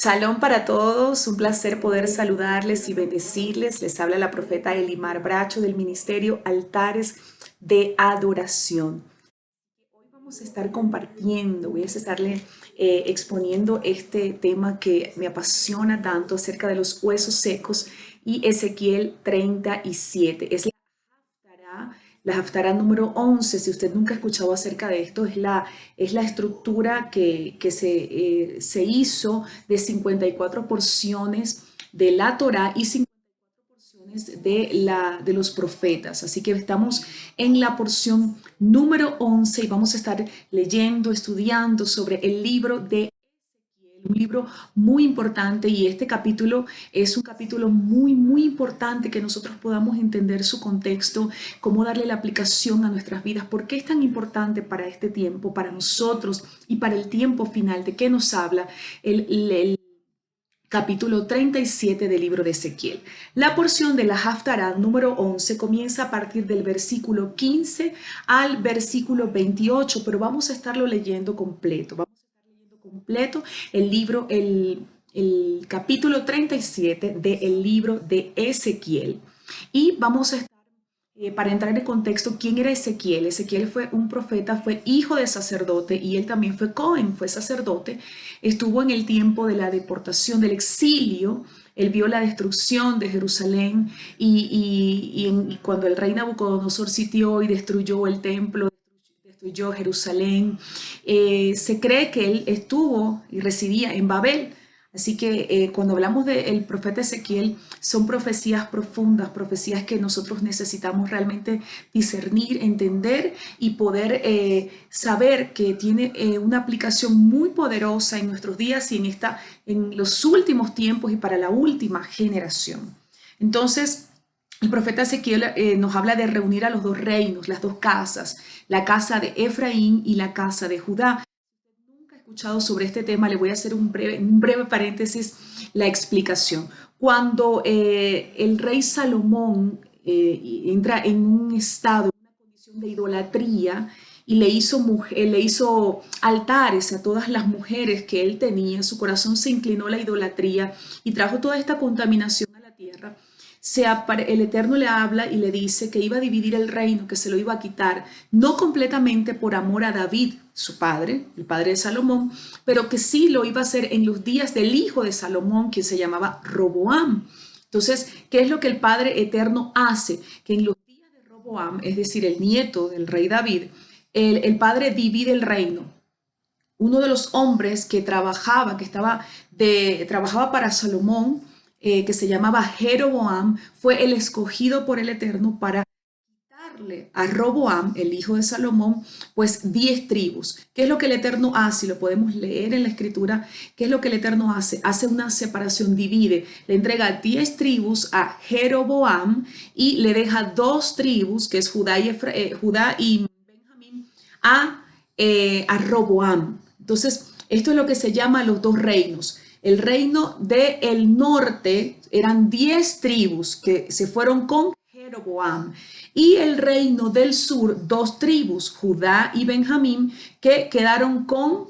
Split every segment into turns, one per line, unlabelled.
Shalom para todos, un placer poder saludarles y bendecirles. Les habla la profeta Elimar Bracho del Ministerio Altares de Adoración. Hoy vamos a estar compartiendo, voy a estarle exponiendo este tema que me apasiona tanto acerca de los huesos secos y Ezequiel 37. La Haftará número 11. Si usted nunca ha escuchado acerca de esto, es la estructura que se hizo de 54 porciones de la Torá y 54 porciones de los profetas. Así que estamos en la porción número 11 y vamos a estar leyendo, estudiando sobre el libro de un libro muy importante, y este capítulo es un capítulo muy importante, que nosotros podamos entender su contexto, cómo darle la aplicación a nuestras vidas, por qué es tan importante para este tiempo, para nosotros y para el tiempo final. ¿De qué nos habla el capítulo 37 del libro de Ezequiel? La porción de la Haftará número 11 comienza a partir del versículo 15 al versículo 28, pero vamos a estarlo leyendo completo. Completo el libro, el capítulo 37 del libro de Ezequiel. Y vamos a estar, para entrar en contexto, ¿quién era Ezequiel? Ezequiel fue un profeta, fue hijo de sacerdote, y él también fue Cohen, fue sacerdote. Estuvo en el tiempo de la deportación, del exilio. Él vio la destrucción de Jerusalén y cuando el rey Nabucodonosor sitió y destruyó el templo, destruyó Jerusalén. Se cree que él estuvo y residía en Babel. Así que cuando hablamos del profeta Ezequiel, son profecías profundas, profecías que nosotros necesitamos realmente discernir, entender y poder saber que tiene una aplicación muy poderosa en nuestros días y en los últimos tiempos y para la última generación. Entonces, el profeta Ezequiel nos habla de reunir a los dos reinos, las dos casas, la casa de Efraín y la casa de Judá. Nunca he escuchado sobre este tema, le voy a hacer un breve paréntesis, la explicación. Cuando el rey Salomón entra en un estado, en una condición de idolatría, y le hizo altares a todas las mujeres que él tenía, su corazón se inclinó a la idolatría y trajo toda esta contaminación a la tierra. El Eterno le habla y le dice que iba a dividir el reino, que se lo iba a quitar, no completamente por amor a David, su padre, el padre de Salomón, pero que sí lo iba a hacer en los días del hijo de Salomón, que se llamaba Roboam. Entonces, ¿qué es lo que el Padre Eterno hace? Que en los días de Roboam, es decir, el nieto del rey David, el Padre divide el reino. Uno de los hombres que trabajaba para Salomón, que se llamaba Jeroboam, fue el escogido por el Eterno para darle a Roboam, el hijo de Salomón, pues 10 tribus. ¿Qué es lo que el Eterno hace? Y lo podemos leer en la Escritura. ¿Qué es lo que el Eterno hace? Hace una separación, divide. Le entrega 10 tribus a Jeroboam y le deja 2 tribus, que es Judá y Benjamín, a Roboam. Entonces, esto es lo que se llama los dos reinos. El reino del norte eran 10 tribus que se fueron con Jeroboam, y el reino del sur, 2 tribus, Judá y Benjamín, que quedaron con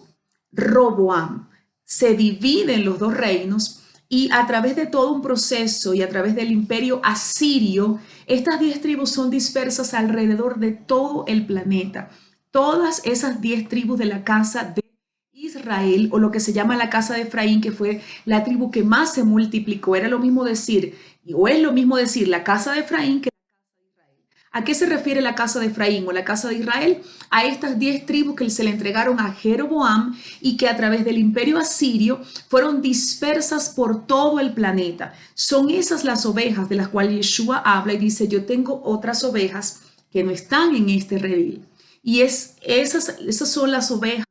Roboam. Se dividen los dos reinos, y a través de todo un proceso y a través del imperio asirio, estas 10 tribus son dispersas alrededor de todo el planeta. Todas esas 10 tribus de la casa de Israel, o lo que se llama la casa de Efraín, que fue la tribu que más se multiplicó, era lo mismo decir, o es lo mismo decir la casa de Efraín que la casa de Israel. ¿A qué se refiere la casa de Efraín o la casa de Israel? A estas 10 tribus que se le entregaron a Jeroboam y que a través del imperio asirio fueron dispersas por todo el planeta. Son esas las ovejas de las cuales Yeshua habla y dice: yo tengo otras ovejas que no están en este redil. Y esas son las ovejas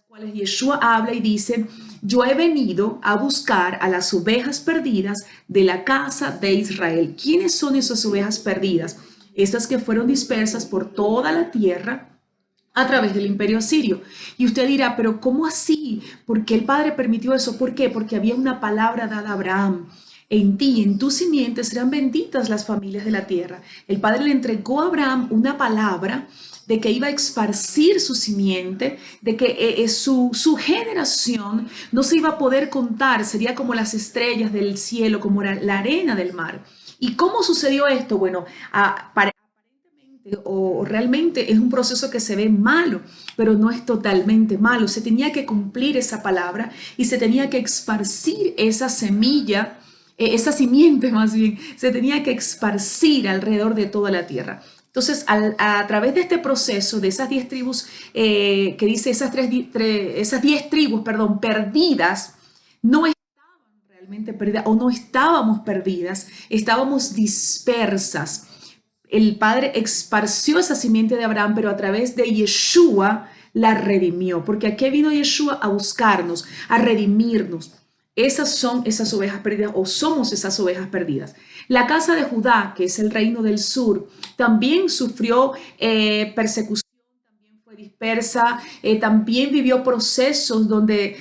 cuales Yeshua habla y dice: yo he venido a buscar a las ovejas perdidas de la casa de Israel. ¿Quiénes son esas ovejas perdidas? Estas que fueron dispersas por toda la tierra a través del imperio asirio. Y usted dirá: pero ¿cómo así? ¿Por qué el Padre permitió eso? ¿Por qué? Porque había una palabra dada a Abraham: en ti, en tu simiente serán benditas las familias de la tierra. El Padre le entregó a Abraham una palabra de que iba a esparcir su simiente, de que su generación no se iba a poder contar, sería como las estrellas del cielo, como la arena del mar. ¿Y cómo sucedió esto? Bueno, o realmente es un proceso que se ve malo, pero no es totalmente malo. Se tenía que cumplir esa palabra y se tenía que esparcir esa semilla, esa simiente más bien, se tenía que esparcir alrededor de toda la tierra. Entonces, a través de este proceso, de esas 10 tribus, que dice esas 10 tribus, perdón, perdidas, no estaban realmente perdidas o no estábamos perdidas, estábamos dispersas. El Padre esparció esa simiente de Abraham, pero a través de Yeshua la redimió, porque aquí vino Yeshua a buscarnos, a redimirnos. Esas son esas ovejas perdidas o somos esas ovejas perdidas. La casa de Judá, que es el reino del sur, también sufrió persecución, también fue dispersa, también vivió procesos donde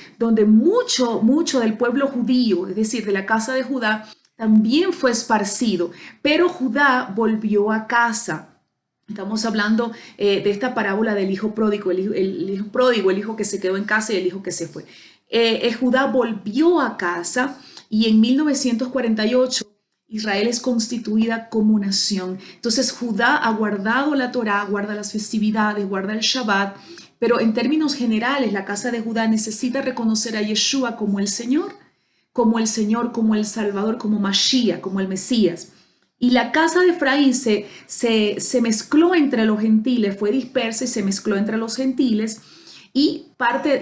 mucho del pueblo judío, es decir, de la casa de Judá, también fue esparcido, pero Judá volvió a casa. Estamos hablando de esta parábola del hijo pródigo, el hijo pródigo, el hijo que se quedó en casa y el hijo que se fue. Judá volvió a casa y en 1948 Israel es constituida como nación. Entonces Judá ha guardado la Torá, guarda las festividades, guarda el Shabbat, pero en términos generales la casa de Judá necesita reconocer a Yeshua como el Señor, como el Salvador, como Mashiach, como el Mesías. Y la casa de Efraín se mezcló entre los gentiles, fue dispersa y se mezcló entre los gentiles. Y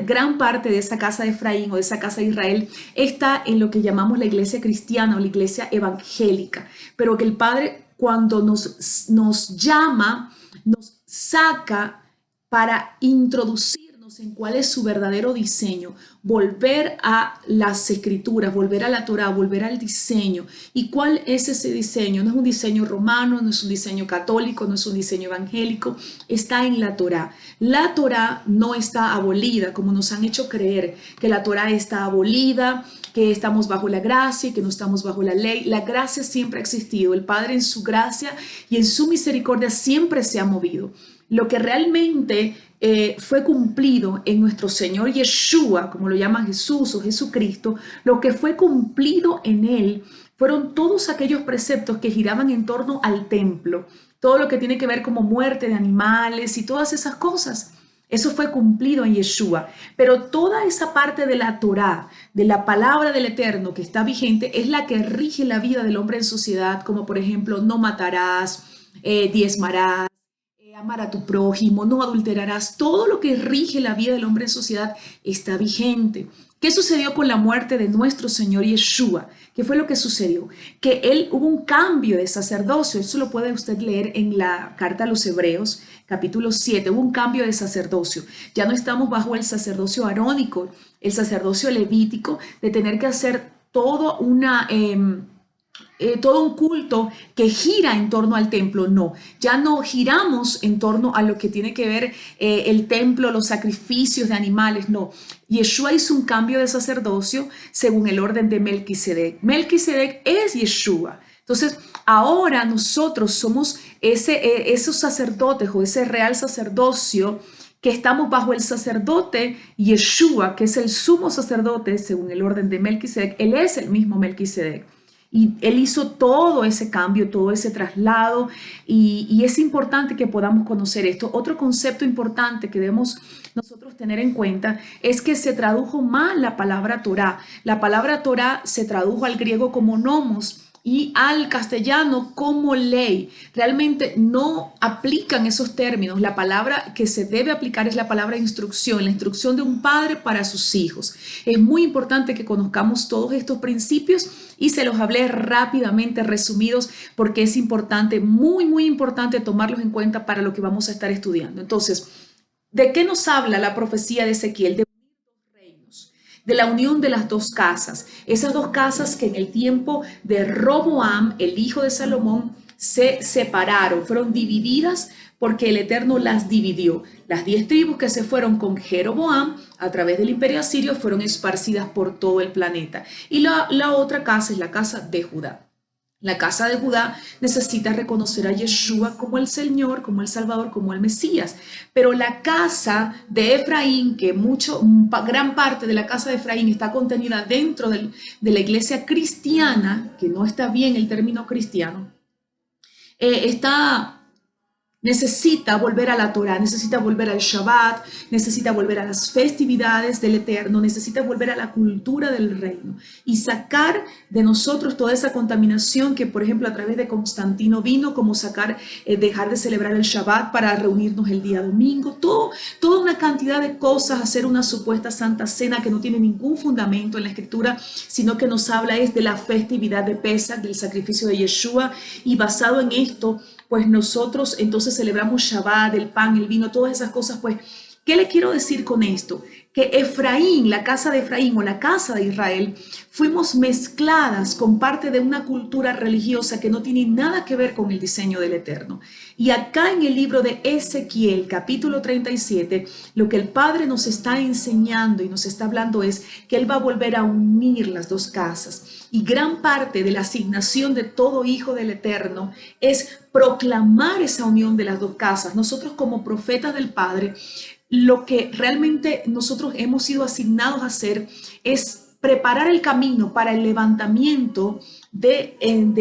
gran parte de esa casa de Efraín o de esa casa de Israel está en lo que llamamos la iglesia cristiana o la iglesia evangélica. Pero que el Padre, cuando nos llama, nos saca para introducirnos en cuál es su verdadero diseño, volver a las escrituras, volver a la Torá, volver al diseño. ¿Y cuál es ese diseño? No es un diseño romano, no es un diseño católico, no es un diseño evangélico, está en la Torá. La Torá no está abolida, como nos han hecho creer que la Torá está abolida, que estamos bajo la gracia y que no estamos bajo la ley. La gracia siempre ha existido. El Padre en su gracia y en su misericordia siempre se ha movido. Lo que realmente fue cumplido en nuestro Señor Yeshua, como lo llaman Jesús o Jesucristo, lo que fue cumplido en Él fueron todos aquellos preceptos que giraban en torno al templo, todo lo que tiene que ver como muerte de animales y todas esas cosas. Eso fue cumplido en Yeshua, pero toda esa parte de la Torá, de la palabra del Eterno que está vigente, es la que rige la vida del hombre en sociedad, como por ejemplo, no matarás, diezmarás, amar a tu prójimo, no adulterarás. Todo lo que rige la vida del hombre en sociedad está vigente. ¿Qué sucedió con la muerte de nuestro Señor Yeshua? ¿Qué fue lo que sucedió? Que hubo un cambio de sacerdocio. Eso lo puede usted leer en la carta a los Hebreos, capítulo 7. Hubo un cambio de sacerdocio. Ya no estamos bajo el sacerdocio arónico, el sacerdocio levítico, de tener que hacer todo todo un culto que gira en torno al templo. No, ya no giramos en torno a lo que tiene que ver el templo, los sacrificios de animales, no. Yeshua hizo un cambio de sacerdocio según el orden de Melquisedec. Melquisedec es Yeshua. Entonces, ahora nosotros somos esos sacerdotes o ese real sacerdocio que estamos bajo el sacerdote Yeshua, que es el sumo sacerdote según el orden de Melquisedec. Él es el mismo Melquisedec. Y él hizo todo ese cambio, todo ese traslado, y es importante que podamos conocer esto. Otro concepto importante que debemos nosotros tener en cuenta es que se tradujo mal la palabra Torá. La palabra Torá se tradujo al griego como nomos y al castellano como ley. Realmente no aplican esos términos. La palabra que se debe aplicar es la palabra instrucción, la instrucción de un padre para sus hijos. Es muy importante que conozcamos todos estos principios y se los hablé rápidamente resumidos porque es importante, muy importante tomarlos en cuenta para lo que vamos a estar estudiando. Entonces, ¿de qué nos habla la profecía de Ezequiel? De la unión de las dos casas, esas dos casas que en el tiempo de Roboam, el hijo de Salomón, se separaron, fueron divididas porque el Eterno las dividió. Las 10 tribus que se fueron con Jeroboam a través del imperio asirio fueron esparcidas por todo el planeta. Y la otra casa es la casa de Judá. La casa de Judá necesita reconocer a Yeshua como el Señor, como el Salvador, como el Mesías. Pero la casa de Efraín, que gran parte de la casa de Efraín está contenida dentro de la iglesia cristiana, que no está bien el término cristiano, está necesita volver a la Torah, necesita volver al Shabbat, necesita volver a las festividades del Eterno, necesita volver a la cultura del reino y sacar de nosotros toda esa contaminación que, por ejemplo, a través de Constantino vino, como dejar de celebrar el Shabbat para reunirnos el día domingo, toda una cantidad de cosas, hacer una supuesta Santa Cena que no tiene ningún fundamento en la Escritura, sino que nos habla es de la festividad de Pesach, del sacrificio de Yeshua, y basado en esto, pues nosotros entonces celebramos Shabbat, el pan, el vino, todas esas cosas. Pues, ¿qué le quiero decir con esto? Que Efraín, la casa de Efraín o la casa de Israel, fuimos mezcladas con parte de una cultura religiosa que no tiene nada que ver con el diseño del Eterno. Y acá en el libro de Ezequiel, capítulo 37, lo que el Padre nos está enseñando y nos está hablando es que Él va a volver a unir las dos casas. Y gran parte de la asignación de todo hijo del Eterno es proclamar esa unión de las dos casas. Nosotros como profetas del Padre, lo que realmente nosotros hemos sido asignados a hacer es preparar el camino para el levantamiento de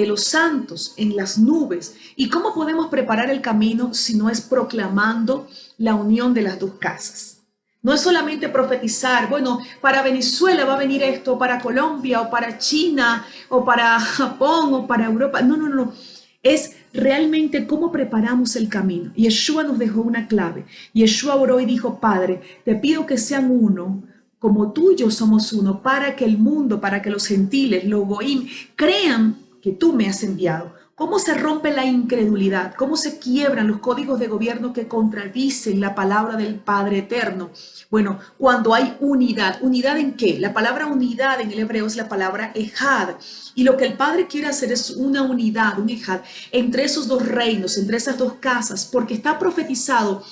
los santos en las nubes. ¿Y cómo podemos preparar el camino si no es proclamando la unión de las dos casas? No es solamente profetizar, bueno, para Venezuela va a venir esto, para Colombia o para China o para Japón o para Europa. No, no, no. Es realmente cómo preparamos el camino. Yeshua nos dejó una clave. Yeshua oró y dijo, Padre, te pido que sean uno, como tú y yo somos uno, para que el mundo, para que los gentiles, los goín, crean que tú me has enviado. ¿Cómo se rompe la incredulidad? ¿Cómo se quiebran los códigos de gobierno que contradicen la palabra del Padre Eterno? Bueno, cuando hay unidad. ¿Unidad en qué? La palabra unidad en el hebreo es la palabra ejad. Y lo que el Padre quiere hacer es una unidad, un ejad, entre esos dos reinos, entre esas dos casas, porque está profetizado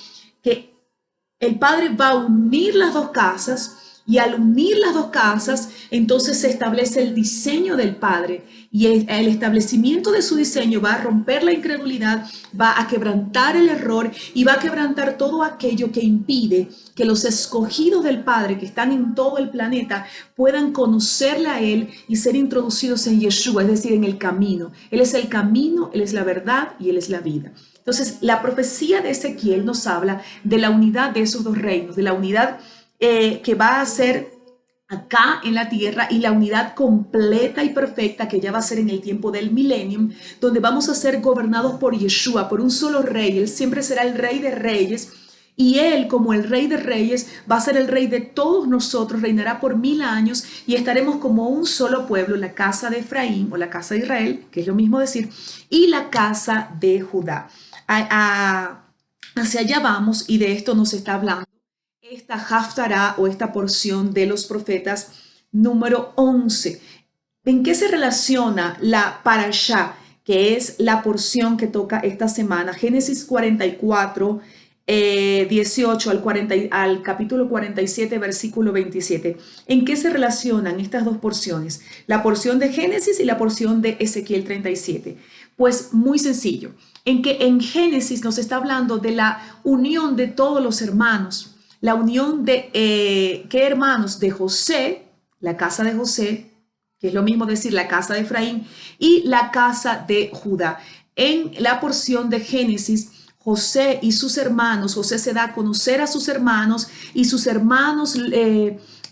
que el Padre va a unir las dos casas. Y al unir las dos casas, entonces se establece el diseño del Padre y el establecimiento de su diseño va a romper la incredulidad, va a quebrantar el error y va a quebrantar todo aquello que impide que los escogidos del Padre que están en todo el planeta puedan conocerle a Él y ser introducidos en Yeshua, es decir, en el camino. Él es el camino, Él es la verdad y Él es la vida. Entonces, la profecía de Ezequiel nos habla de la unidad de esos dos reinos, de la unidad que va a ser acá en la tierra y la unidad completa y perfecta que ya va a ser en el tiempo del millennium, donde vamos a ser gobernados por Yeshua, por un solo rey. Él siempre será el rey de reyes y Él, como el rey de reyes, va a ser el rey de todos nosotros, reinará por 1000 años y estaremos como un solo pueblo, la casa de Efraín o la casa de Israel, que es lo mismo decir, y la casa de Judá. Hacia allá vamos y de esto nos está hablando esta Haftará o esta porción de los profetas número 11. ¿En qué se relaciona la Parashá, que es la porción que toca esta semana? Génesis 44, 18 al capítulo 47, versículo 27. ¿En qué se relacionan estas dos porciones? La porción de Génesis y la porción de Ezequiel 37. Pues muy sencillo, en que en Génesis nos está hablando de la unión de todos los hermanos. La unión de, ¿qué hermanos? De José, la casa de José, que es lo mismo decir la casa de Efraín, y la casa de Judá. En la porción de Génesis, José y sus hermanos, José se da a conocer a sus hermanos y sus hermanos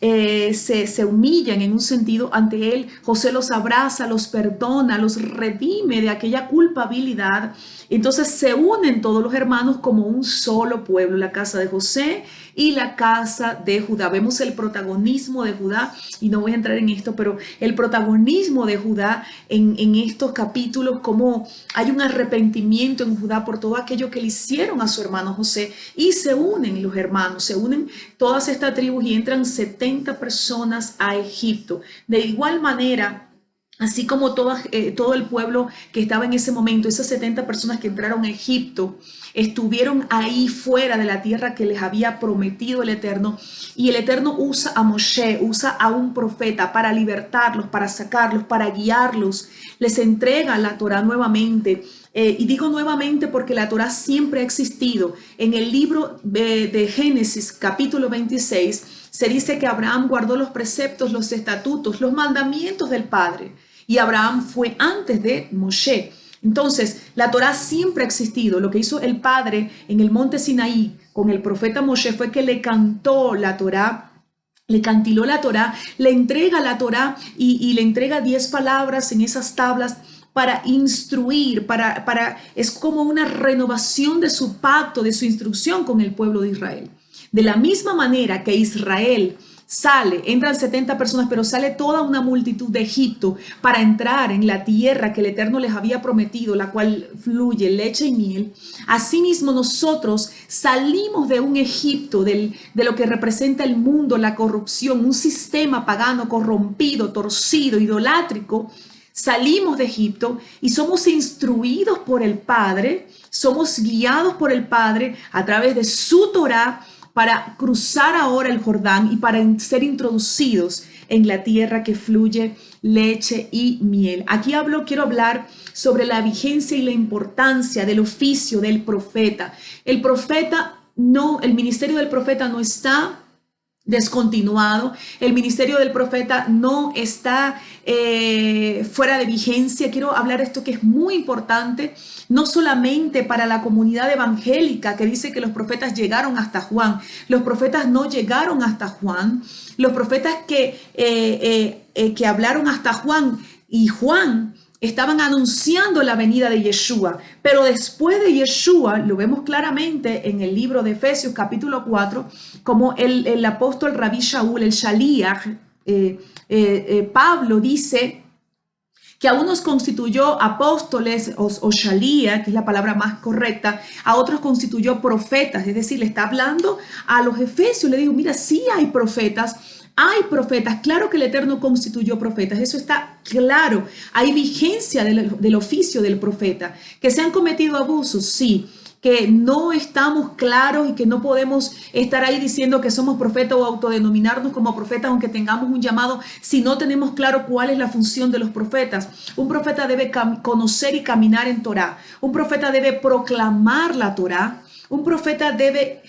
se humillan en un sentido ante él. José los abraza, los perdona, los redime de aquella culpabilidad. Entonces se unen todos los hermanos como un solo pueblo, la casa de José y la casa de Judá. Vemos el protagonismo de Judá, y no voy a entrar en esto, pero el protagonismo de Judá en estos capítulos, como hay un arrepentimiento en Judá por todo aquello que le hicieron a su hermano José, y se unen los hermanos, se unen todas estas tribus y entran 70 personas a Egipto. De igual manera, así como todo el pueblo que estaba en ese momento, esas 70 personas que entraron a Egipto, estuvieron ahí fuera de la tierra que les había prometido el Eterno. Y el Eterno usa a Moshe, usa a un profeta para libertarlos, para sacarlos, para guiarlos. Les entrega la Torá nuevamente. Y digo nuevamente porque la Torá siempre ha existido. En el libro de Génesis, capítulo 26, se dice que Abraham guardó los preceptos, los estatutos, los mandamientos del Padre. Y Abraham fue antes de Moshe. Entonces, la Torá siempre ha existido. Lo que hizo el Padre en el monte Sinaí con el profeta Moshe fue que le cantó la Torá, le cantiló la Torá, le entrega la Torá y le entrega 10 palabras en esas tablas para instruir, es como una renovación de su pacto, de su instrucción con el pueblo de Israel. De la misma manera que Israel entran 70 personas, pero sale toda una multitud de Egipto para entrar en la tierra que el Eterno les había prometido, la cual fluye leche y miel. Asimismo, nosotros salimos de un Egipto, de lo que representa el mundo, la corrupción, un sistema pagano, corrompido, torcido, idolátrico. Salimos de Egipto y somos instruidos por el Padre, somos guiados por el Padre a través de su Torá, para cruzar ahora el Jordán y para ser introducidos en la tierra que fluye leche y miel. Aquí quiero hablar sobre la vigencia y la importancia del oficio del profeta. El ministerio del profeta no está descontinuado, el ministerio del profeta no está fuera de vigencia. Quiero hablar de esto que es muy importante, no solamente para la comunidad evangélica que dice que los profetas llegaron hasta Juan. Los profetas no llegaron hasta Juan. Los profetas que hablaron hasta Juan y Juan estaban anunciando la venida de Yeshua, pero después de Yeshua, lo vemos claramente en el libro de Efesios capítulo 4, como el apóstol Rabí Shaul, el Shaliach, Pablo dice que a unos constituyó apóstoles o Shaliach, que es la palabra más correcta, a otros constituyó profetas, es decir, le está hablando a los efesios, le digo, mira, sí hay profetas, claro que el Eterno constituyó profetas, eso está claro, hay vigencia del oficio del profeta. Que se han cometido abusos, sí, que no estamos claros y que no podemos estar ahí diciendo que somos profetas o autodenominarnos como profetas aunque tengamos un llamado si no tenemos claro cuál es la función de los profetas. Un profeta debe conocer y caminar en Torá, un profeta debe proclamar la Torá, un profeta debe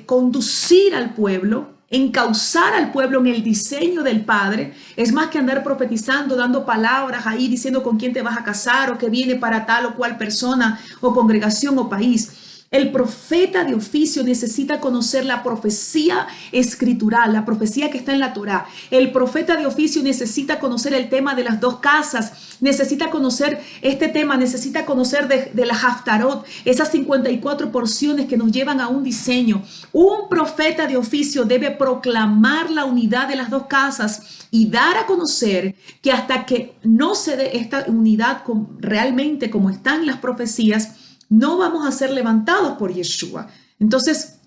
conducir al pueblo, encauzar al pueblo en el diseño del Padre. Es más que andar profetizando, dando palabras ahí, diciendo con quién te vas a casar o que viene para tal o cual persona o congregación o país. El profeta de oficio necesita conocer la profecía escritural, la profecía que está en la Torá. El profeta de oficio necesita conocer el tema de las 2 casas, necesita conocer este tema, necesita conocer de la Haftarot, esas 54 porciones que nos llevan a un diseño. Un profeta de oficio debe proclamar la unidad de las 2 casas y dar a conocer que hasta que no se dé esta unidad realmente como están las profecías, no vamos a ser levantados por Yeshua. Entonces,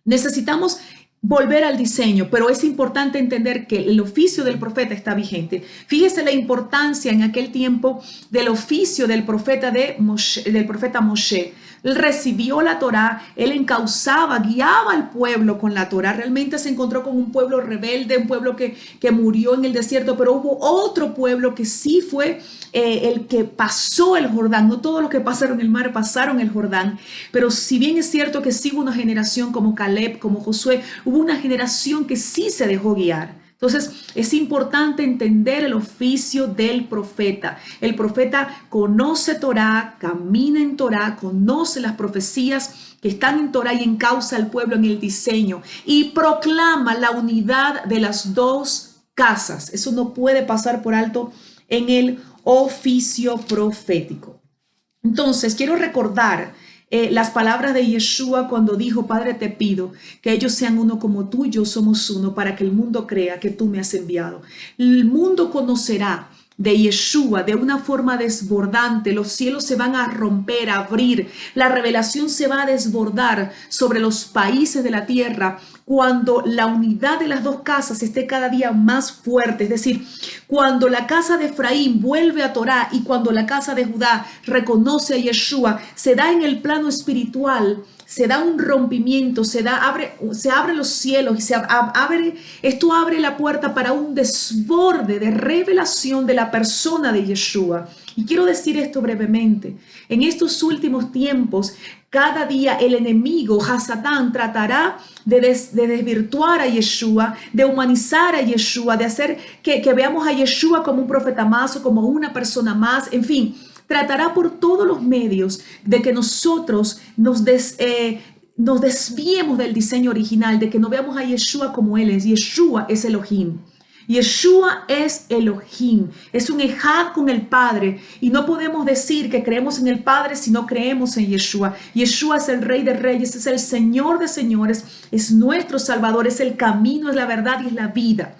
necesitamos volver al diseño, pero es importante entender que el oficio del profeta está vigente. Fíjese la importancia en aquel tiempo del oficio del profeta Moshe. Él recibió la Torá, él encauzaba, guiaba al pueblo con la Torá. Realmente se encontró con un pueblo rebelde, un pueblo que murió en el desierto, pero hubo otro pueblo que sí fue el que pasó el Jordán. No todos los que pasaron el mar pasaron el Jordán, pero si bien es cierto que sí hubo una generación como Caleb, como Josué, hubo una generación que sí se dejó guiar. Entonces es importante entender el oficio del profeta. El profeta conoce Torá, camina en Torá, conoce las profecías que están en Torá y encauza al pueblo en el diseño y proclama la unidad de las 2 casas. Eso no puede pasar por alto en el oficio profético. Entonces quiero recordar las palabras de Yeshua cuando dijo: Padre, te pido que ellos sean uno como tú y yo somos uno, para que el mundo crea que tú me has enviado. El mundo conocerá de Yeshua de una forma desbordante. Los cielos se van a romper, a abrir. La revelación se va a desbordar sobre los países de la tierra cuando la unidad de las dos casas esté cada día más fuerte. Es decir, cuando la casa de Efraín vuelve a Torá y cuando la casa de Judá reconoce a Yeshua, se da en el plano espiritual, se da un rompimiento, se abren los cielos y esto abre la puerta para un desborde de revelación de la persona de Yeshua. Y quiero decir esto brevemente. En estos últimos tiempos, cada día el enemigo, Hasatán, tratará de desvirtuar a Yeshua, de humanizar a Yeshua, de hacer que veamos a Yeshua como un profeta más o como una persona más, en fin. Tratará por todos los medios de que nosotros nos desviemos del diseño original, de que no veamos a Yeshua como Él es. Yeshua es Elohim. Yeshua es Elohim, es un ejad con el Padre y no podemos decir que creemos en el Padre si no creemos en Yeshua. Yeshua es el Rey de Reyes, es el Señor de Señores, es nuestro Salvador, es el camino, es la verdad y es la vida.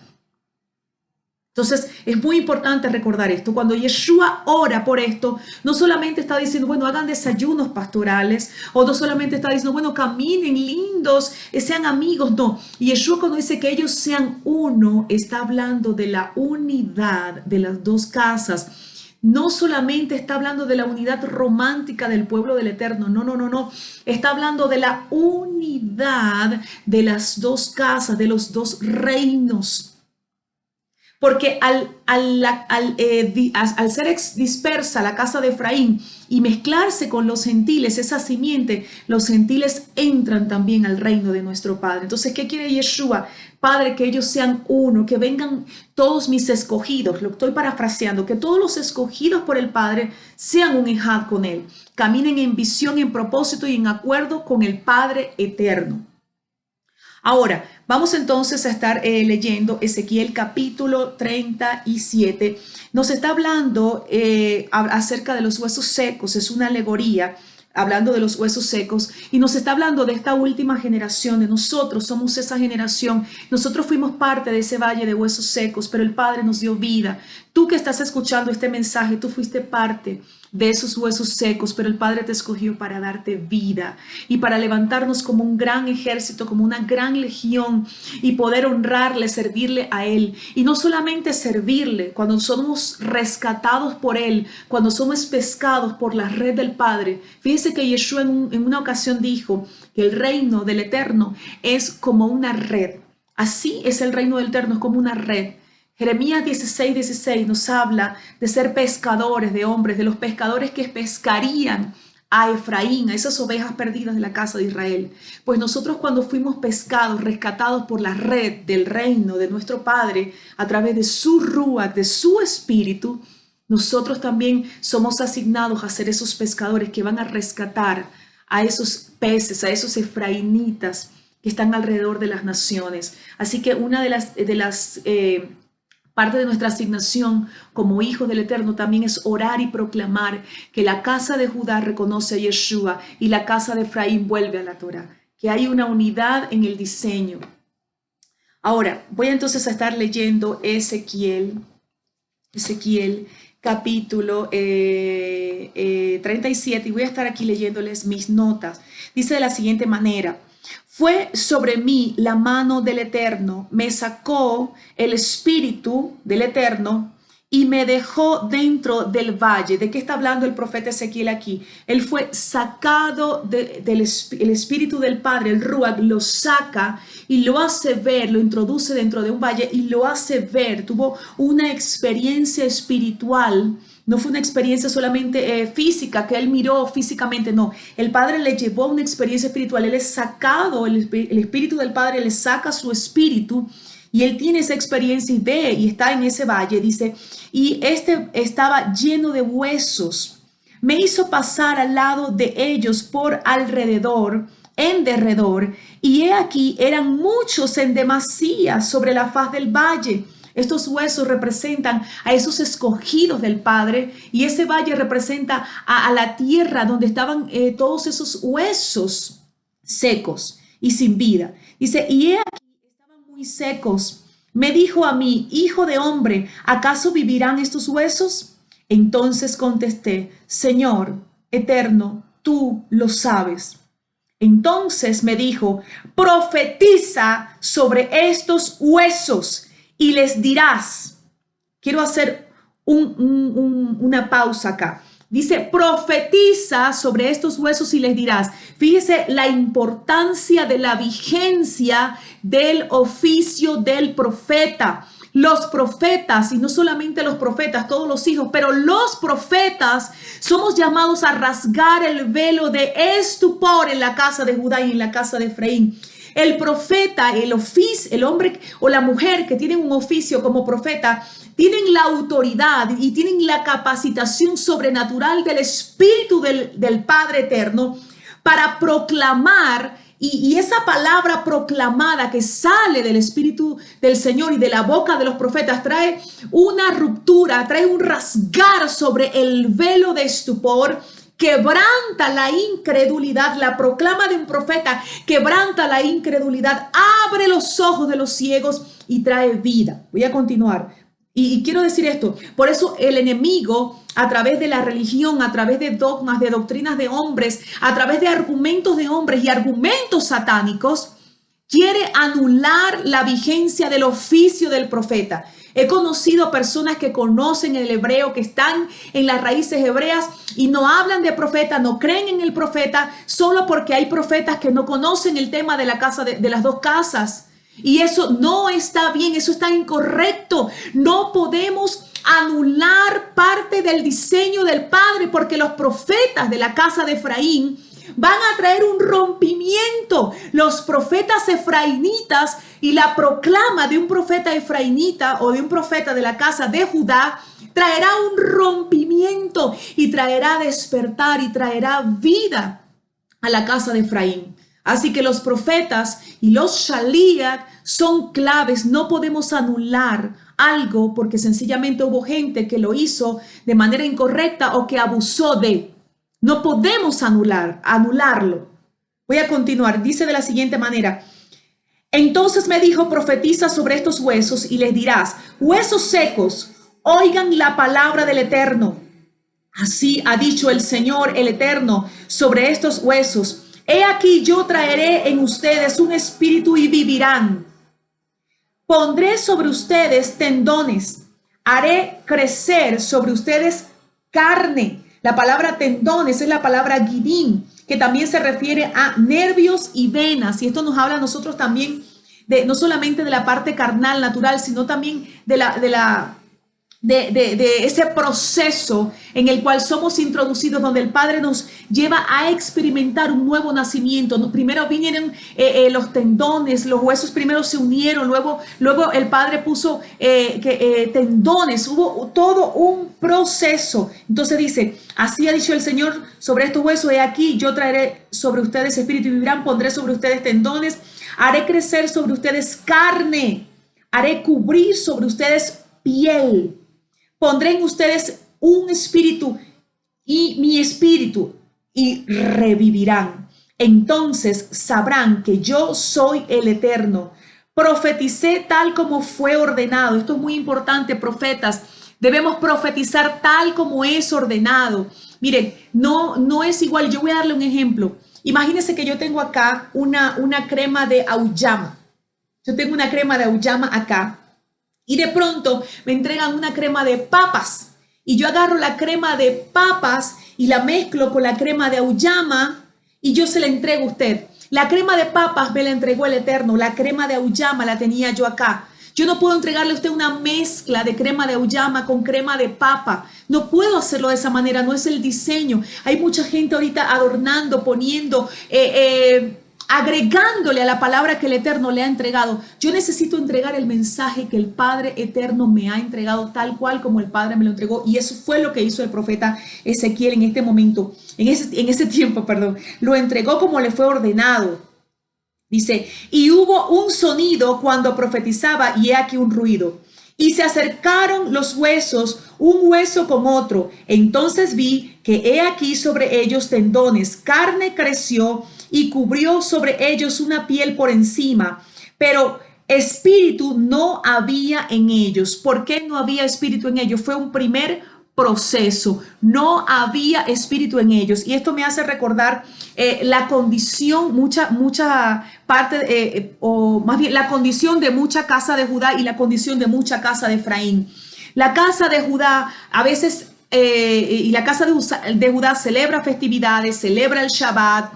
Entonces es muy importante recordar esto. Cuando Yeshua ora por esto, no solamente está diciendo, bueno, hagan desayunos pastorales, o no solamente está diciendo, bueno, caminen lindos, sean amigos. No, Yeshua cuando dice que ellos sean uno, está hablando de la unidad de las dos casas. No solamente está hablando de la unidad romántica del pueblo del Eterno, no. Está hablando de la unidad de las dos casas, de los dos reinos. Porque al ser dispersa la casa de Efraín y mezclarse con los gentiles, esa simiente, los gentiles entran también al reino de nuestro Padre. Entonces, ¿qué quiere Yeshua? Padre, que ellos sean uno, que vengan todos mis escogidos, lo estoy parafraseando, que todos los escogidos por el Padre sean un ejad con Él, caminen en visión, en propósito y en acuerdo con el Padre eterno. Ahora, vamos entonces a estar leyendo Ezequiel capítulo 37. Nos está hablando acerca de los huesos secos, es una alegoría hablando de los huesos secos y nos está hablando de esta última generación, de nosotros somos esa generación, nosotros fuimos parte de ese valle de huesos secos, pero el Padre nos dio vida. Tú que estás escuchando este mensaje, tú fuiste parte de esos huesos secos, pero el Padre te escogió para darte vida y para levantarnos como un gran ejército, como una gran legión y poder honrarle, servirle a Él. Y no solamente servirle, cuando somos rescatados por Él, cuando somos pescados por la red del Padre. Fíjense que Yeshua en una ocasión dijo que el reino del Eterno es como una red. Así es el reino del Eterno, es como una red. Jeremías 16:16 nos habla de ser pescadores de hombres, de los pescadores que pescarían a Efraín, a esas ovejas perdidas de la casa de Israel. Pues nosotros cuando fuimos pescados, rescatados por la red del reino de nuestro Padre, a través de su Ruach, de su Espíritu, nosotros también somos asignados a ser esos pescadores que van a rescatar a esos peces, a esos efraínitas que están alrededor de las naciones. Así que una de las parte de nuestra asignación como hijos del Eterno también es orar y proclamar que la casa de Judá reconoce a Yeshua y la casa de Efraín vuelve a la Torá, que hay una unidad en el diseño. Ahora, voy entonces a estar leyendo Ezequiel capítulo 37 y voy a estar aquí leyéndoles mis notas. Dice de la siguiente manera: fue sobre mí la mano del Eterno, me sacó el Espíritu del Eterno y me dejó dentro del valle. ¿De qué está hablando el profeta Ezequiel aquí? Él fue sacado del Espíritu del Padre, el Ruach, lo saca y lo hace ver, lo introduce dentro de un valle y lo hace ver. Tuvo una experiencia espiritual. No fue una experiencia solamente física, que él miró físicamente, no. El Padre le llevó a una experiencia espiritual. Él es sacado, el Espíritu del Padre le saca su espíritu y él tiene esa experiencia y ve y está en ese valle, dice, y este estaba lleno de huesos. Me hizo pasar al lado de ellos por alrededor, en derredor, y he aquí eran muchos en demasía sobre la faz del valle. Estos huesos representan a esos escogidos del Padre y ese valle representa a la tierra donde estaban todos esos huesos secos y sin vida. Dice, y he aquí estaban muy secos me dijo a mí: hijo de hombre, ¿acaso vivirán estos huesos? Entonces contesté: Señor eterno, tú lo sabes. Entonces me dijo: profetiza sobre estos huesos y les dirás. Quiero hacer una pausa acá. Dice: profetiza sobre estos huesos y les dirás. Fíjese la importancia de la vigencia del oficio del profeta. Los profetas, y no solamente los profetas, todos los hijos, pero los profetas somos llamados a rasgar el velo de estupor en la casa de Judá y en la casa de Efraín. El profeta, el hombre o la mujer que tienen un oficio como profeta, tienen la autoridad y tienen la capacitación sobrenatural del Espíritu del Padre Eterno para proclamar. Y esa palabra proclamada que sale del Espíritu del Señor y de la boca de los profetas trae una ruptura, trae un rasgar sobre el velo de estupor, quebranta la incredulidad. La proclama de un profeta quebranta la incredulidad, abre los ojos de los ciegos y trae vida. Voy a continuar. Y quiero decir esto: por eso el enemigo, a través de la religión, a través de dogmas, de doctrinas de hombres, a través de argumentos de hombres y argumentos satánicos, quiere anular la vigencia del oficio del profeta. He conocido personas que conocen el hebreo, que están en las raíces hebreas y no hablan de profeta, no creen en el profeta, solo porque hay profetas que no conocen el tema de la casa de las dos casas. Y eso no está bien, eso está incorrecto. No podemos anular parte del diseño del Padre, porque los profetas de la casa de Efraín van a traer un rompimiento. Los profetas efraínitas y la proclama de un profeta efraínita o de un profeta de la casa de Judá traerá un rompimiento y traerá despertar y traerá vida a la casa de Efraín. Así que los profetas y los Shaliach son claves. No podemos anular algo porque sencillamente hubo gente que lo hizo de manera incorrecta o que abusó de. No podemos anularlo. Voy a continuar. Dice de la siguiente manera: entonces me dijo: profetiza sobre estos huesos y les dirás: huesos secos, oigan la palabra del Eterno. Así ha dicho el Señor, el Eterno, sobre estos huesos: he aquí, yo traeré en ustedes un espíritu y vivirán. Pondré sobre ustedes tendones, haré crecer sobre ustedes carne. La palabra tendones es la palabra gidim, que también se refiere a nervios y venas. Y esto nos habla a nosotros también de no solamente de la parte carnal, natural, sino también de ese proceso en el cual somos introducidos, donde el Padre nos lleva a experimentar un nuevo nacimiento. Primero vinieron los tendones, los huesos primero se unieron, luego el Padre puso tendones, hubo todo un proceso. Entonces dice: así ha dicho el Señor sobre estos huesos: he aquí, yo traeré sobre ustedes espíritu y vivirán, pondré sobre ustedes tendones, haré crecer sobre ustedes carne, haré cubrir sobre ustedes piel. Pondré en ustedes un espíritu y mi espíritu y revivirán. Entonces sabrán que yo soy el Eterno. Profeticé tal como fue ordenado. Esto es muy importante, profetas. Debemos profetizar tal como es ordenado. Miren, no es igual. Yo voy a darle un ejemplo. Imagínense que yo tengo acá una crema de auyama. Yo tengo una crema de auyama acá. Y de pronto me entregan una crema de papas y yo agarro la crema de papas y la mezclo con la crema de auyama y yo se la entrego a usted. La crema de papas me la entregó el Eterno, la crema de auyama la tenía yo acá. Yo no puedo entregarle a usted una mezcla de crema de auyama con crema de papa. No puedo hacerlo de esa manera, no es el diseño. Hay mucha gente ahorita adornando, poniendo, agregándole a la palabra que el Eterno le ha entregado. Yo necesito entregar el mensaje que el Padre Eterno me ha entregado tal cual como el Padre me lo entregó. Y eso fue lo que hizo el profeta Ezequiel en este momento, en ese tiempo, lo entregó como le fue ordenado. Dice: y hubo un sonido cuando profetizaba y he aquí un ruido. Y se acercaron los huesos, un hueso con otro. Entonces vi que he aquí sobre ellos tendones, carne creció y cubrió sobre ellos una piel por encima, pero espíritu no había en ellos. ¿Por qué no había espíritu en ellos? Fue un primer proceso. No había espíritu en ellos. Y esto me hace recordar la condición, mucha parte, o más bien la condición de mucha casa de Judá y la condición de mucha casa de Efraín. La casa de Judá a veces, y la casa de Judá celebra festividades, celebra el Shabbat,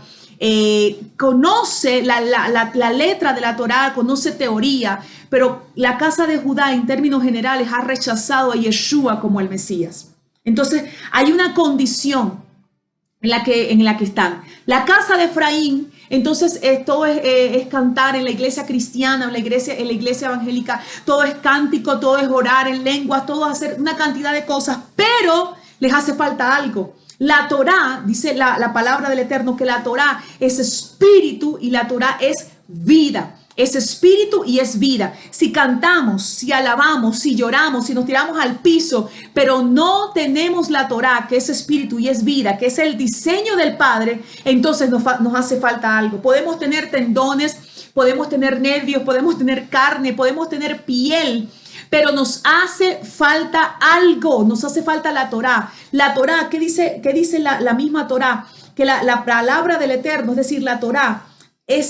conoce la letra de la Torá, conoce teoría, pero la casa de Judá en términos generales ha rechazado a Yeshua como el Mesías. Entonces hay una condición en la que están. La casa de Efraín, entonces todo es cantar en la iglesia cristiana, en la iglesia evangélica, todo es cántico, todo es orar en lenguas, todo es hacer una cantidad de cosas, pero les hace falta algo. La Torá, dice la palabra del Eterno, que la Torá es espíritu y la Torá es vida. Es espíritu y es vida. Si cantamos, si alabamos, si lloramos, si nos tiramos al piso, pero no tenemos la Torá, que es espíritu y es vida, que es el diseño del Padre, entonces nos hace falta algo. Podemos tener tendones, podemos tener nervios, podemos tener carne, podemos tener piel, pero nos hace falta algo, nos hace falta la Torá. La Torá, ¿qué dice la misma Torá? Que la palabra del Eterno, es decir, la Torá,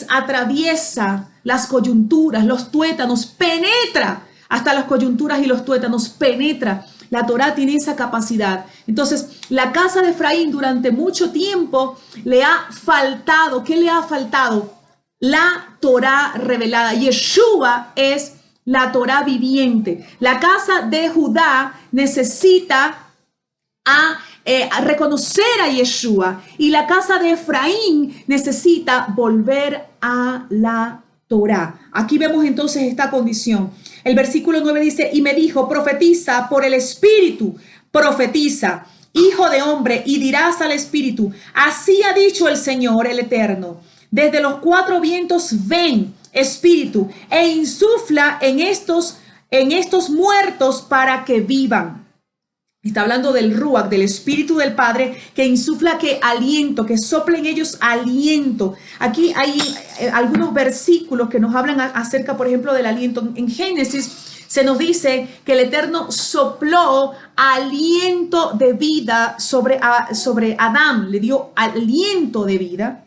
atraviesa las coyunturas, los tuétanos, penetra hasta las coyunturas y los tuétanos, penetra. La Torá tiene esa capacidad. Entonces, la casa de Efraín durante mucho tiempo le ha faltado. ¿Qué le ha faltado? La Torá revelada. Yeshua es la Torá viviente. La casa de Judá necesita a reconocer a Yeshua, y la casa de Efraín necesita volver a la Torá. Aquí vemos entonces esta condición. El versículo 9 dice: y me dijo, profetiza por el Espíritu, profetiza, hijo de hombre, y dirás al Espíritu, así ha dicho el Señor, el Eterno, desde los cuatro vientos ven, Espíritu, e insufla en estos muertos para que vivan. Está hablando del Ruach, del Espíritu del Padre, que insufla, que aliento, que sopla en ellos aliento. Aquí hay algunos versículos que nos hablan acerca, por ejemplo, del aliento. En Génesis se nos dice que el Eterno sopló aliento de vida sobre Adán, le dio aliento de vida.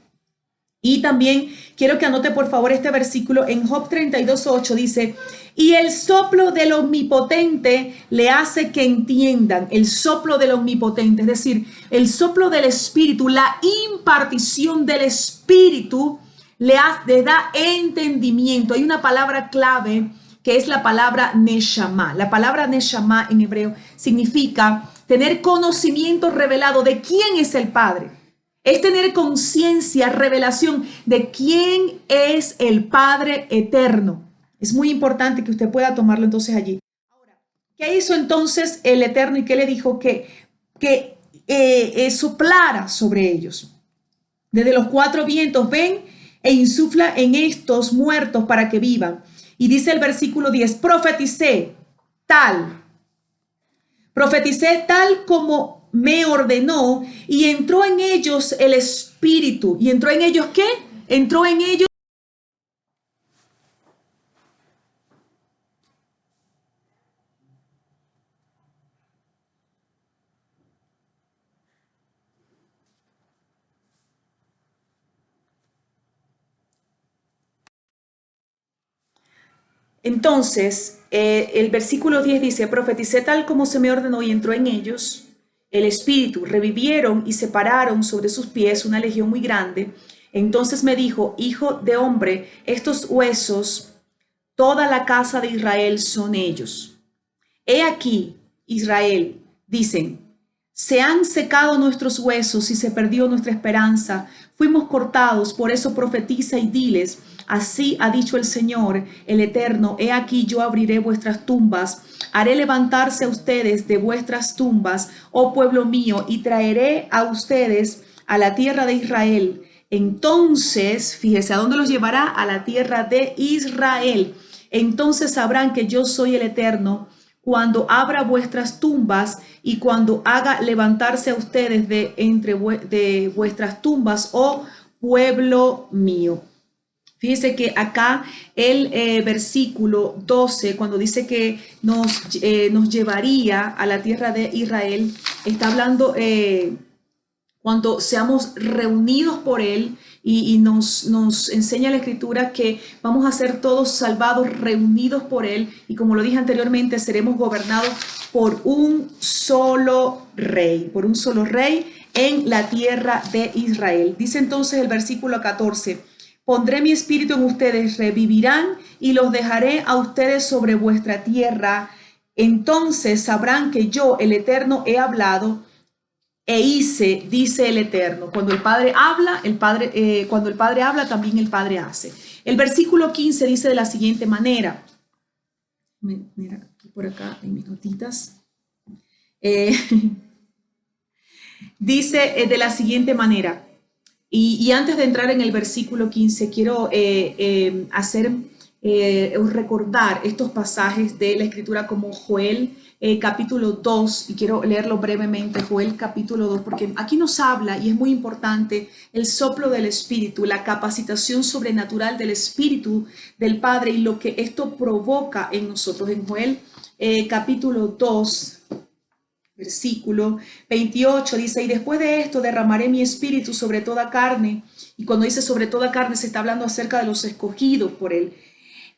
Y también quiero que anote por favor este versículo en Job 32:8, dice: y el soplo del Omnipotente le hace que entiendan. El soplo del Omnipotente, es decir, el soplo del Espíritu, la impartición del Espíritu le da entendimiento. Hay una palabra clave que es la palabra Neshama. La palabra Neshama en hebreo significa tener conocimiento revelado de quién es el Padre. Es tener conciencia, revelación de quién es el Padre eterno. Es muy importante que usted pueda tomarlo entonces allí. Ahora, ¿qué hizo entonces el Eterno y qué le dijo? Que soplara sobre ellos. Desde los cuatro vientos ven e insufla en estos muertos para que vivan. Y dice el versículo 10, profeticé tal como me ordenó, y entró en ellos el Espíritu. ¿Y entró en ellos qué? Entró en ellos. Entonces, el versículo 10 dice, profeticé tal como se me ordenó y entró en ellos el Espíritu, revivieron y se pararon sobre sus pies una legión muy grande. Entonces me dijo, hijo de hombre, estos huesos, toda la casa de Israel son ellos. He aquí, Israel, dicen, se han secado nuestros huesos y se perdió nuestra esperanza. Fuimos cortados, por eso profetiza y diles, así ha dicho el Señor, el Eterno, he aquí yo abriré vuestras tumbas, haré levantarse a ustedes de vuestras tumbas, oh pueblo mío, y traeré a ustedes a la tierra de Israel. Entonces, fíjese, ¿a dónde los llevará? A la tierra de Israel. Entonces sabrán que yo soy el Eterno, cuando abra vuestras tumbas y cuando haga levantarse a ustedes de vuestras tumbas, oh pueblo mío. Fíjese que acá el versículo 12, cuando dice que nos llevaría a la tierra de Israel, está hablando cuando seamos reunidos por Él y nos enseña la Escritura que vamos a ser todos salvados, reunidos por Él y como lo dije anteriormente, seremos gobernados por un solo rey en la tierra de Israel. Dice entonces el versículo 14, pondré mi espíritu en ustedes, revivirán y los dejaré a ustedes sobre vuestra tierra. Entonces sabrán que yo, el Eterno, he hablado e hice, dice el Eterno. Cuando el Padre habla, cuando el Padre habla, también el Padre hace. El versículo 15 dice de la siguiente manera. Mira, por acá en mis notitas. Dice de la siguiente manera. Y antes de entrar en el versículo 15, quiero recordar estos pasajes de la Escritura como Joel capítulo 2, y quiero leerlo brevemente, Joel capítulo 2, porque aquí nos habla, y es muy importante, el soplo del Espíritu, la capacitación sobrenatural del Espíritu del Padre y lo que esto provoca en nosotros. En Joel capítulo 2, versículo 28 dice, y después de esto derramaré mi espíritu sobre toda carne. Y cuando dice sobre toda carne se está hablando acerca de los escogidos por Él.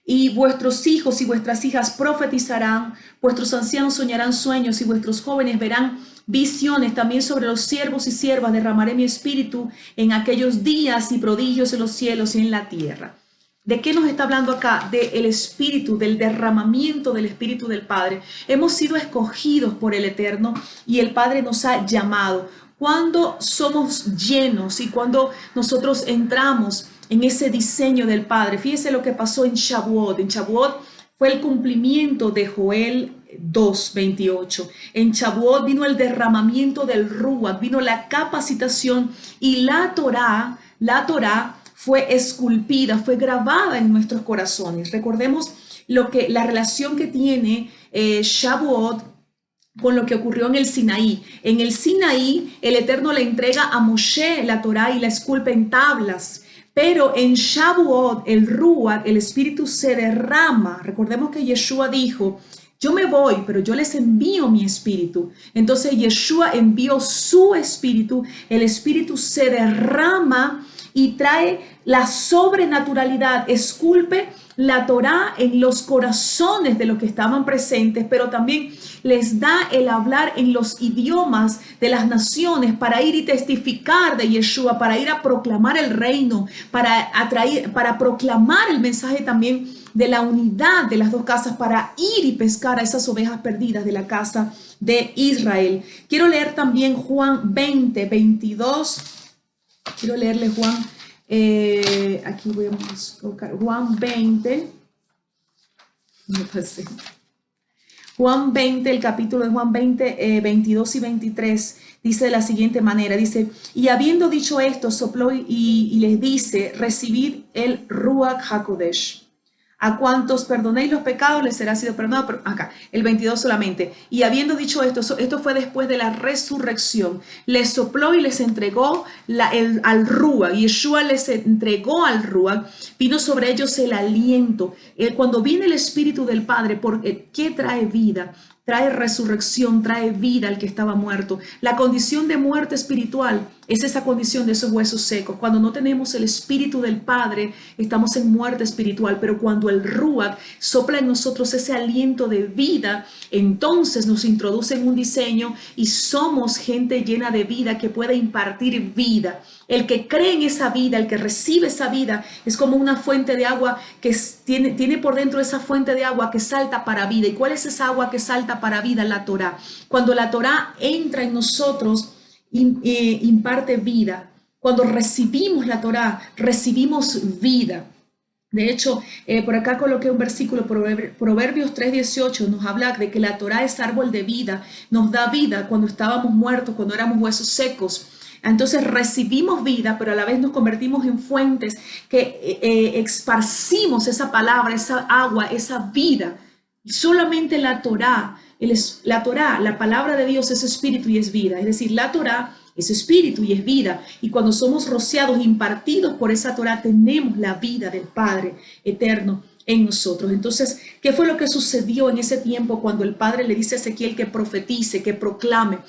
Y vuestros hijos y vuestras hijas profetizarán, vuestros ancianos soñarán sueños y vuestros jóvenes verán visiones. También sobre los siervos y siervas derramaré mi espíritu en aquellos días y prodigios en los cielos y en la tierra. ¿De qué nos está hablando acá? Del espíritu, del derramamiento del espíritu del Padre. Hemos sido escogidos por el Eterno y el Padre nos ha llamado. Cuando somos llenos y cuando nosotros entramos en ese diseño del Padre, fíjese lo que pasó en Shavuot. En Shavuot fue el cumplimiento de Joel 2:28. En Shavuot vino el derramamiento del Ruach, vino la capacitación y la Torá fue esculpida, fue grabada en nuestros corazones. Recordemos la relación que tiene Shavuot con lo que ocurrió en el Sinaí. En el Sinaí, el Eterno le entrega a Moshe la Torá y la esculpe en tablas. Pero en Shavuot, el Ruach, el Espíritu se derrama. Recordemos que Yeshua dijo, yo me voy, pero yo les envío mi espíritu. Entonces Yeshua envió su espíritu, el Espíritu se derrama y trae la sobrenaturalidad, esculpe la Torá en los corazones de los que estaban presentes, pero también les da el hablar en los idiomas de las naciones para ir y testificar de Yeshua, para ir a proclamar el reino, para proclamar el mensaje también de la unidad de las dos casas, para ir y pescar a esas ovejas perdidas de la casa de Israel. Quiero leer también Juan 20:22. Quiero leerle Juan, aquí voy a buscar Juan 20. Me pasé. Juan 20, el capítulo de Juan 20, 22 y 23, dice de la siguiente manera, dice, y habiendo dicho esto, sopló y les dice, recibid el Ruach HaKodesh. A cuantos perdonéis los pecados les será sido perdonado, pero acá, el 22 solamente. Y habiendo dicho esto fue después de la resurrección, les sopló y les entregó al Ruach. Yeshua les entregó al Ruach, vino sobre ellos el aliento. Cuando viene el Espíritu del Padre, ¿qué trae vida? Trae resurrección, trae vida al que estaba muerto. La condición de muerte espiritual es esa condición de esos huesos secos. Cuando no tenemos el Espíritu del Padre, estamos en muerte espiritual. Pero cuando el Ruach sopla en nosotros ese aliento de vida, entonces nos introduce en un diseño y somos gente llena de vida que puede impartir vida. El que cree en esa vida, el que recibe esa vida, es como una fuente de agua que tiene por dentro esa fuente de agua que salta para vida. ¿Y cuál es esa agua que salta para vida? La Torá. Cuando la Torá entra en nosotros, imparte vida. Cuando recibimos la Torá, recibimos vida. De hecho, por acá coloqué un versículo, Proverbios 3:18, nos habla de que la Torá es árbol de vida, nos da vida cuando estábamos muertos, cuando éramos huesos secos. Entonces recibimos vida, pero a la vez nos convertimos en fuentes que esparcimos esa palabra, esa agua, esa vida. Y solamente la Torá, la palabra de Dios es espíritu y es vida. Es decir, la Torá Es espíritu y es vida. Y cuando somos rociados, impartidos por esa Torá, tenemos la vida del Padre eterno en nosotros. Entonces, ¿qué fue lo que sucedió en ese tiempo cuando el Padre le dice a Ezequiel que profetice, que proclame,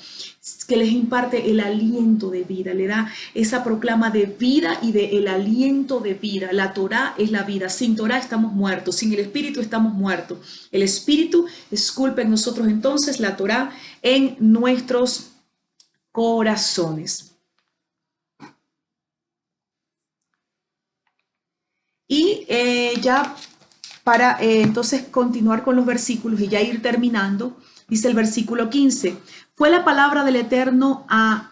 que les imparte el aliento de vida, le da esa proclama de vida y el aliento de vida? La Torá es la vida. Sin Torá estamos muertos, sin el Espíritu estamos muertos. El Espíritu esculpe en nosotros entonces la Torá en nuestros corazones. Y ya para entonces continuar con los versículos y ya ir terminando, dice el versículo 15, fue la palabra del Eterno a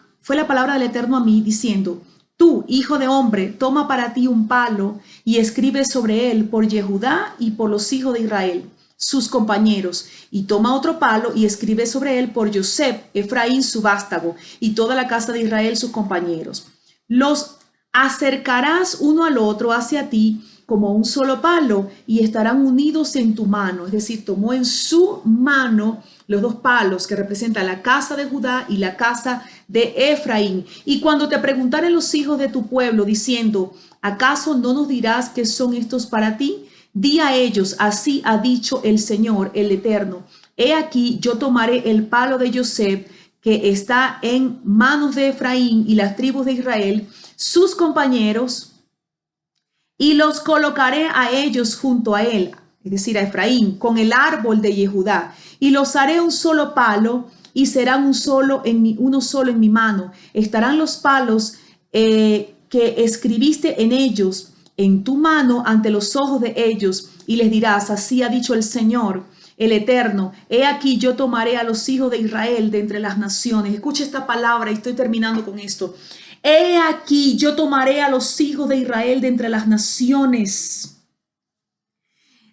mí diciendo, tú, hijo de hombre, toma para ti un palo y escribe sobre él por Yehudá y por los hijos de Israel, sus compañeros, y toma otro palo y escribe sobre él por Joseph, Efraín, su vástago, y toda la casa de Israel, sus compañeros. Los acercarás uno al otro hacia ti como un solo palo y estarán unidos en tu mano. Es decir, tomó en su mano los dos palos que representan la casa de Judá y la casa de Efraín. Y cuando te preguntaren los hijos de tu pueblo diciendo, ¿acaso no nos dirás qué son estos para ti? Di a ellos, así ha dicho el Señor, el Eterno. He aquí, yo tomaré el palo de Joseph que está en manos de Efraín y las tribus de Israel, sus compañeros, y los colocaré a ellos junto a él, es decir, a Efraín, con el árbol de Yehudá, y los haré un solo palo, y serán uno solo en mi mano. Estarán los palos que escribiste en ellos, en tu mano, ante los ojos de ellos, y les dirás, así ha dicho el Señor, el Eterno, he aquí yo tomaré a los hijos de Israel de entre las naciones. Escucha esta palabra y estoy terminando con esto. He aquí yo tomaré a los hijos de Israel de entre las naciones.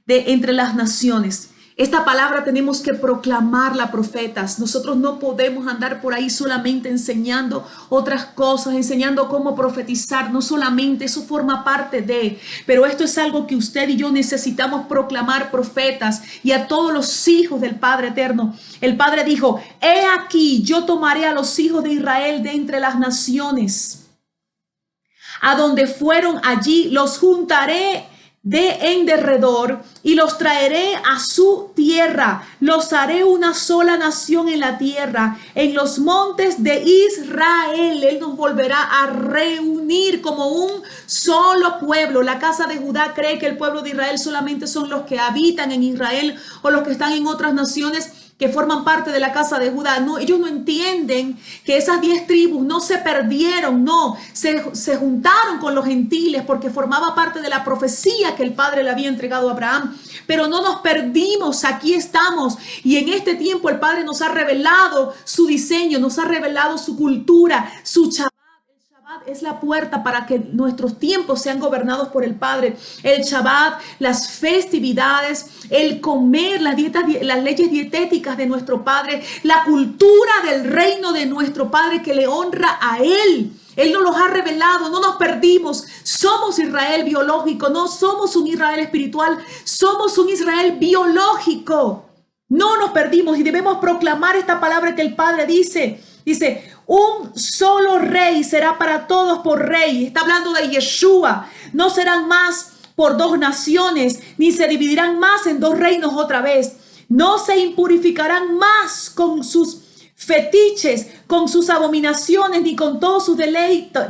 De entre las naciones. Esta palabra tenemos que proclamarla, profetas. Nosotros no podemos andar por ahí solamente enseñando otras cosas, enseñando cómo profetizar. No solamente, eso forma parte de, pero esto es algo que usted y yo necesitamos proclamar, profetas, y a todos los hijos del Padre eterno. El Padre dijo, he aquí, yo tomaré a los hijos de Israel de entre las naciones. A donde fueron allí, los juntaré en derredor y los traeré a su tierra. Los haré una sola nación en la tierra, en los montes de Israel. Él nos volverá a reunir como un solo pueblo. La casa de Judá cree que el pueblo de Israel solamente son los que habitan en Israel o los que están en otras naciones que forman parte de la casa de Judá. No, ellos no entienden que esas 10 tribus no se perdieron, no, se juntaron con los gentiles porque formaba parte de la profecía que el Padre le había entregado a Abraham. Pero no nos perdimos, aquí estamos. Y en este tiempo el Padre nos ha revelado su diseño, nos ha revelado su cultura, su Shabbat. Es la puerta para que nuestros tiempos sean gobernados por el Padre. El Shabbat, las festividades, el comer, las leyes dietéticas de nuestro Padre, la cultura del reino de nuestro Padre que le honra a Él. Él nos los ha revelado, no nos perdimos. Somos Israel biológico, no somos un Israel espiritual, somos un Israel biológico. No nos perdimos y debemos proclamar esta palabra que el Padre dice. Dice, un solo rey será para todos por rey. Está hablando de Yeshua. No serán más por dos naciones, ni se dividirán más en dos reinos otra vez. No se impurificarán más con sus fetiches, con sus abominaciones, ni con todos sus delitos.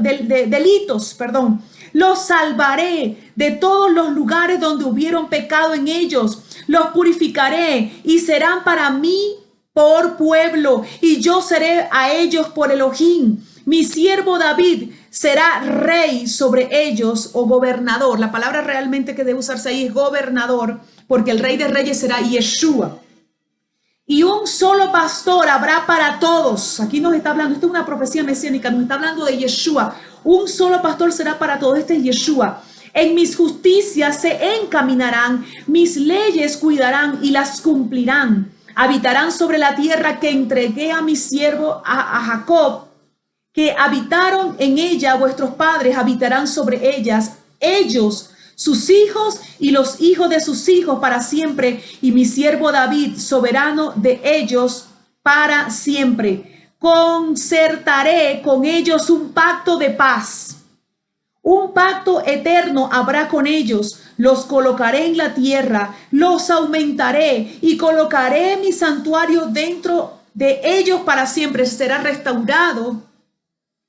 Los salvaré de todos los lugares donde hubieron pecado en ellos. Los purificaré y serán para mí por pueblo, y yo seré a ellos por Elohim. Mi siervo David será rey sobre ellos o gobernador. La palabra realmente que debe usarse ahí es gobernador, porque el rey de reyes será Yeshua. Y un solo pastor habrá para todos. Aquí nos está hablando, esto es una profecía mesiánica, nos está hablando de Yeshua. Un solo pastor será para todos, este es Yeshua. En mis justicias se encaminarán, mis leyes cuidarán y las cumplirán. Habitarán sobre la tierra que entregué a mi siervo a Jacob, que habitaron en ella vuestros padres, habitarán sobre ellas, ellos, sus hijos y los hijos de sus hijos para siempre, y mi siervo David, soberano de ellos para siempre. concertaré con ellos un pacto de paz. Un pacto eterno habrá con ellos. Los colocaré en la tierra, los aumentaré y colocaré mi santuario dentro de ellos para siempre. Será restaurado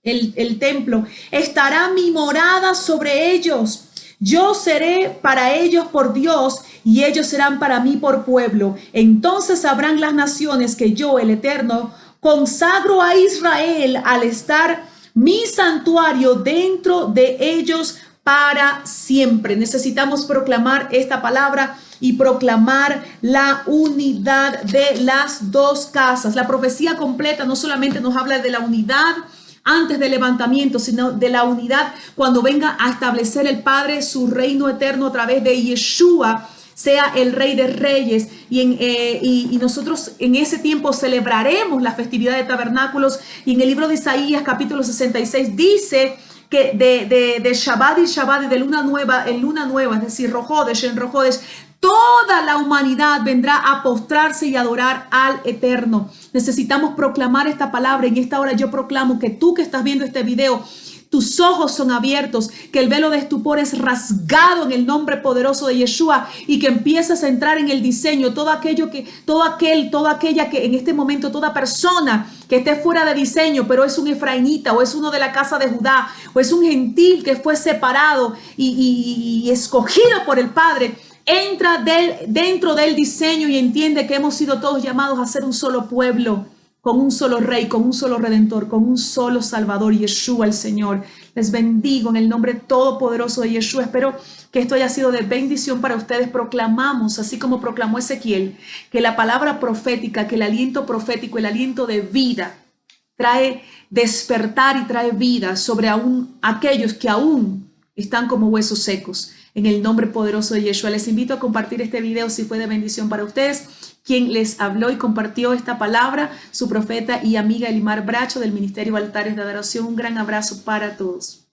el templo. Estará mi morada sobre ellos. Yo seré para ellos por Dios y ellos serán para mí por pueblo. Entonces sabrán las naciones que yo, el Eterno, consagro a Israel al estar mi santuario dentro de ellos para siempre. Necesitamos proclamar esta palabra y proclamar la unidad de las dos casas. La profecía completa no solamente nos habla de la unidad antes del levantamiento, sino de la unidad cuando venga a establecer el Padre su reino eterno a través de Yeshua, sea el Rey de Reyes, y nosotros en ese tiempo celebraremos la festividad de tabernáculos. Y en el libro de Isaías capítulo 66 dice que de Shabbat y Shabbat, y de luna nueva en luna nueva, es decir, Rojodesh en Rojodesh, toda la humanidad vendrá a postrarse y adorar al Eterno. Necesitamos proclamar esta palabra. En esta hora yo proclamo que tú que estás viendo este video, tus ojos son abiertos, que el velo de estupor es rasgado en el nombre poderoso de Yeshua y que empiezas a entrar en el diseño. Toda aquella que en este momento, toda persona que esté fuera de diseño, pero es un efraínita o es uno de la casa de Judá o es un gentil que fue separado y escogido por el Padre, entra dentro del diseño y entiende que hemos sido todos llamados a ser un solo pueblo, con un solo Rey, con un solo Redentor, con un solo Salvador, Yeshua el Señor. Les bendigo en el nombre todopoderoso de Yeshua. Espero que esto haya sido de bendición para ustedes. Proclamamos, así como proclamó Ezequiel, que la palabra profética, que el aliento profético, el aliento de vida, trae despertar y trae vida sobre aquellos que aún están como huesos secos. En el nombre poderoso de Yeshua, les invito a compartir este video si fue de bendición para ustedes. Quien les habló y compartió esta palabra, su profeta y amiga Elimar Bracho del Ministerio Altares de Adoración. Un gran abrazo para todos.